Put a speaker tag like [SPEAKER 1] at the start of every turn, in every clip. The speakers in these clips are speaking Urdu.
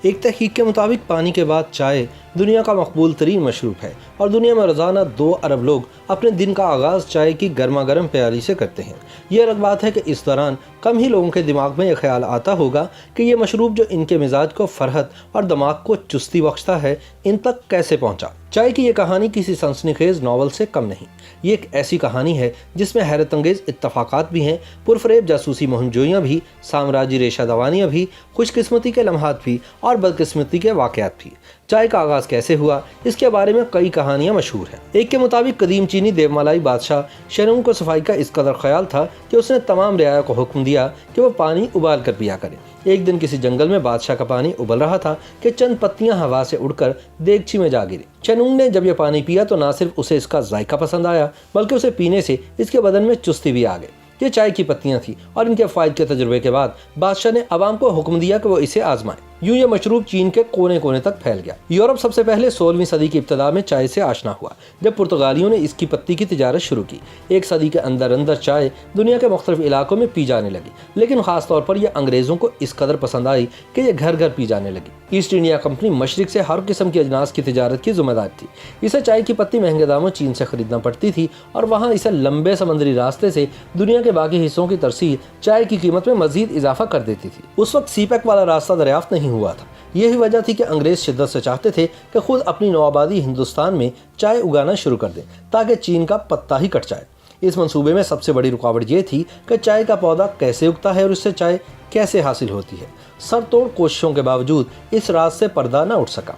[SPEAKER 1] ایک تحقیق کے مطابق پانی کے بعد چائے دنیا کا مقبول ترین مشروب ہے اور دنیا میں روزانہ 2 ارب لوگ اپنے دن کا آغاز چائے کی گرما گرم پیالی سے کرتے ہیں۔ یہ الگ بات ہے کہ اس دوران کم ہی لوگوں کے دماغ میں یہ خیال آتا ہوگا کہ یہ مشروب جو ان کے مزاج کو فرحت اور دماغ کو چستی بخشتا ہے ان تک کیسے پہنچا۔ چائے کی یہ کہانی کسی سنسنی خیز ناول سے کم نہیں۔ یہ ایک ایسی کہانی ہے جس میں حیرت انگیز اتفاقات بھی ہیں، پرفریب جاسوسی مہم جوئیاں بھی، سامراجی ریشہ دوانیاں بھی، خوش قسمتی کے لمحات بھی اور بدقسمتی کے واقعات بھی۔ چائے کا آغاز کیسے ہوا اس کے بارے میں کئی کہانیاں مشہور ہیں۔ ایک کے مطابق قدیم چینی دیومالائی بادشاہ شینونگ کو صفائی کا اس قدر خیال تھا کہ اس نے تمام رعایا کو حکم دیا کہ وہ پانی ابال کر پیا کریں۔ ایک دن کسی جنگل میں بادشاہ کا پانی ابل رہا تھا کہ چند پتیاں ہوا سے اڑ کر دیگچی میں جا گری۔ شینونگ نے جب یہ پانی پیا تو نہ صرف اسے اس کا ذائقہ پسند آیا بلکہ اسے پینے سے اس کے بدن میں چستی بھی آ گئی۔ یہ چائے کی پتیاں تھیں اور ان کے فوائد کے تجربے کے بعد بادشاہ نے عوام کو حکم دیا کہ وہ اسے آزمائیں۔ یوں یہ مشروب چین کے کونے کونے تک پھیل گیا۔ یورپ سب سے پہلے 16ویں صدی کی ابتدا میں چائے سے آشنا ہوا جب پرتگالیوں نے اس کی پتی کی تجارت شروع کی۔ ایک صدی کے اندر چائے دنیا کے مختلف علاقوں میں پی جانے لگی، لیکن خاص طور پر یہ انگریزوں کو اس قدر پسند آئی کہ یہ گھر گھر پی جانے لگی۔ ایسٹ انڈیا کمپنی مشرق سے ہر قسم کی اجناس کی تجارت کی ذمہ دار تھی۔ اسے چائے کی پتی مہنگے داموں چین سے خریدنا پڑتی تھی اور وہاں اسے لمبے سمندری راستے سے دنیا کے باقی حصوں کی ترسیل چائے کی قیمت میں مزید اضافہ کر دیتی تھی۔ اس وقت سی پیک والا راستہ دریافت نہیں ہوا تھا۔ یہی وجہ تھی کہ انگریز شدت سے چاہتے تھے کہ خود اپنی نوآبادی ہندوستان میں چائے اگانا شروع کر دیں تاکہ چین کا پتا ہی کٹ جائے۔ اس منصوبے میں سب سے بڑی رکاوٹ یہ تھی کہ چائے کا پودا کیسے اگتا ہے اور اس سے چائے کیسے حاصل ہوتی ہے۔ سر توڑ کوششوں کے باوجود اس راز سے پردہ نہ اٹھ سکا۔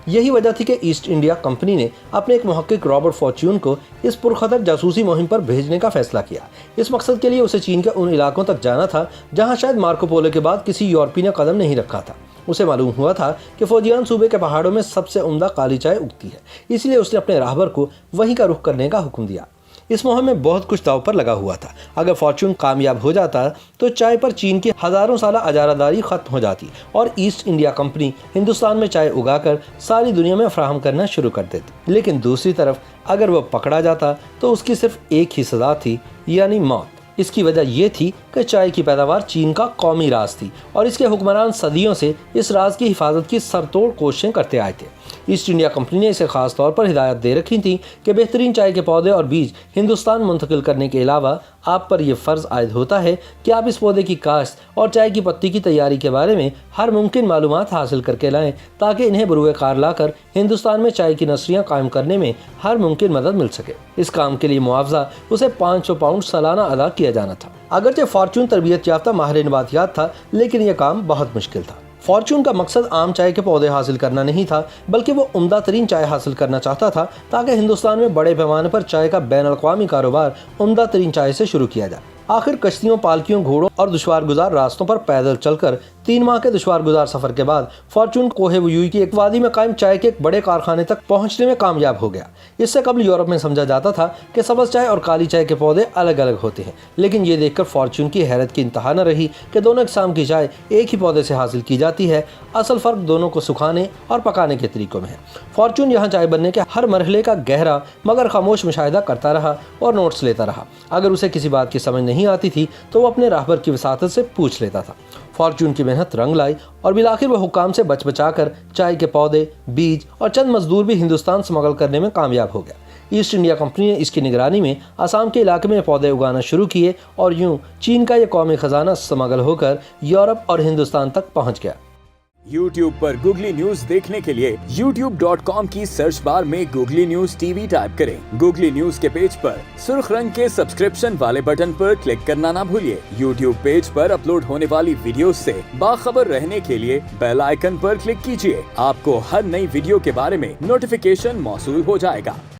[SPEAKER 1] یہی وجہ تھی کہ ایسٹ انڈیا کمپنی نے اپنے ایک محقق رابرٹ فارچیون کو اس پرخطر جاسوسی مہم پر بھیجنے کا فیصلہ کیا۔ اس مقصد کے لیے اسے چین کے ان علاقوں تک جانا تھا جہاں شاید مارکو پولو کے بعد کسی یورپی نے قدم نہیں رکھا تھا۔ اسے معلوم ہوا تھا کہ فوجیان صوبے کے پہاڑوں میں سب سے عمدہ کالی چائے اگتی ہے، اس لیے اس نے اپنے راہبر کو وہیں کا رخ کرنے کا حکم دیا۔ اس مہم میں بہت کچھ داؤ پر لگا ہوا تھا۔ اگر فارچون کامیاب ہو جاتا تو چائے پر چین کی ہزاروں سالہ اجارہ داری ختم ہو جاتی اور ایسٹ انڈیا کمپنی ہندوستان میں چائے اگا کر ساری دنیا میں فراہم کرنا شروع کر دیتی۔ لیکن دوسری طرف اگر وہ پکڑا جاتا تو اس کی صرف ایک ہی سزا تھی، یعنی موت۔ اس کی وجہ یہ تھی کہ چائے کی پیداوار چین کا قومی راز تھی اور اس کے حکمران صدیوں سے اس راز کی حفاظت کی سر توڑ کوششیں کرتے آئے تھے۔ ایسٹ انڈیا کمپنی نے اسے خاص طور پر ہدایت دے رکھی تھی کہ بہترین چائے کے پودے اور بیج ہندوستان منتقل کرنے کے علاوہ آپ پر یہ فرض عائد ہوتا ہے کہ آپ اس پودے کی کاشت اور چائے کی پتی کی تیاری کے بارے میں ہر ممکن معلومات حاصل کر کے لائیں تاکہ انہیں بروئے کار لا کر ہندوستان میں چائے کی نرسریاں قائم کرنے میں ہر ممکن مدد مل سکے۔ اس کام کے لیے معاوضہ اسے 500 پاؤنڈ سالانہ ادا کیا جانا تھا۔ اگرچہ فارچون تربیت یافتہ ماہر نباتیات تھا لیکن یہ کام بہت مشکل تھا۔ فارچون کا مقصد عام چائے کے پودے حاصل کرنا نہیں تھا بلکہ وہ عمدہ ترین چائے حاصل کرنا چاہتا تھا تاکہ ہندوستان میں بڑے پیمانے پر چائے کا بین الاقوامی کاروبار عمدہ ترین چائے سے شروع کیا جائے۔ آخر کشتیوں، پالکیوں، گھوڑوں اور دشوار گزار راستوں پر پیدل چل کر 3 ماہ کے دشوار گزار سفر کے بعد فارچون کوہ ویوئی کی ایک وادی میں قائم چائے کے ایک بڑے کارخانے تک پہنچنے میں کامیاب ہو گیا۔ اس سے قبل یورپ میں سمجھا جاتا تھا کہ سبز چائے اور کالی چائے کے پودے الگ الگ ہوتے ہیں، لیکن یہ دیکھ کر فارچون کی حیرت کی انتہا نہ رہی کہ دونوں اقسام کی چائے ایک ہی پودے سے حاصل کی جاتی ہے۔ اصل فرق دونوں کو سکھانے اور پکانے کے طریقوں میں ہے۔ فارچون یہاں چائے بننے کے ہر مرحلے کا گہرا مگر خاموش مشاہدہ کرتا رہا اور نوٹس لیتا رہا۔ اگر اسے کسی بات کی سمجھ نہیں آتی تھی تو وہ اپنے راہبر کی وساطت سے پوچھ لیتا تھا۔ فارچون کی محنت رنگ لائی اور بالآخر وہ حکام سے بچا کر چائے کے پودے، بیج اور چند مزدور بھی ہندوستان سمگل کرنے میں کامیاب ہو گیا۔ ایسٹ انڈیا کمپنی نے اس کی نگرانی میں آسام کے علاقے میں پودے اگانا شروع کیے اور یوں چین کا یہ قومی خزانہ سمگل ہو کر یورپ اور ہندوستان تک پہنچ گیا۔
[SPEAKER 2] یوٹیوب پر گوگلی نیوز دیکھنے کے لیے youtube.com کی سرچ بار میں googly news T V type کریں۔ گوگلی نیوز کے پیج پر سرخ رنگ کے سبسکرپشن والے بٹن پر کلک کرنا نہ بھولیے۔ یوٹیوب پیج پر اپلوڈ ہونے والی ویڈیوز سے باخبر رہنے کے لیے بیل آئیکن پر کلک کیجیے۔ آپ کو ہر نئی ویڈیو کے بارے میں نوٹیفیکیشن موصول ہو جائے گا۔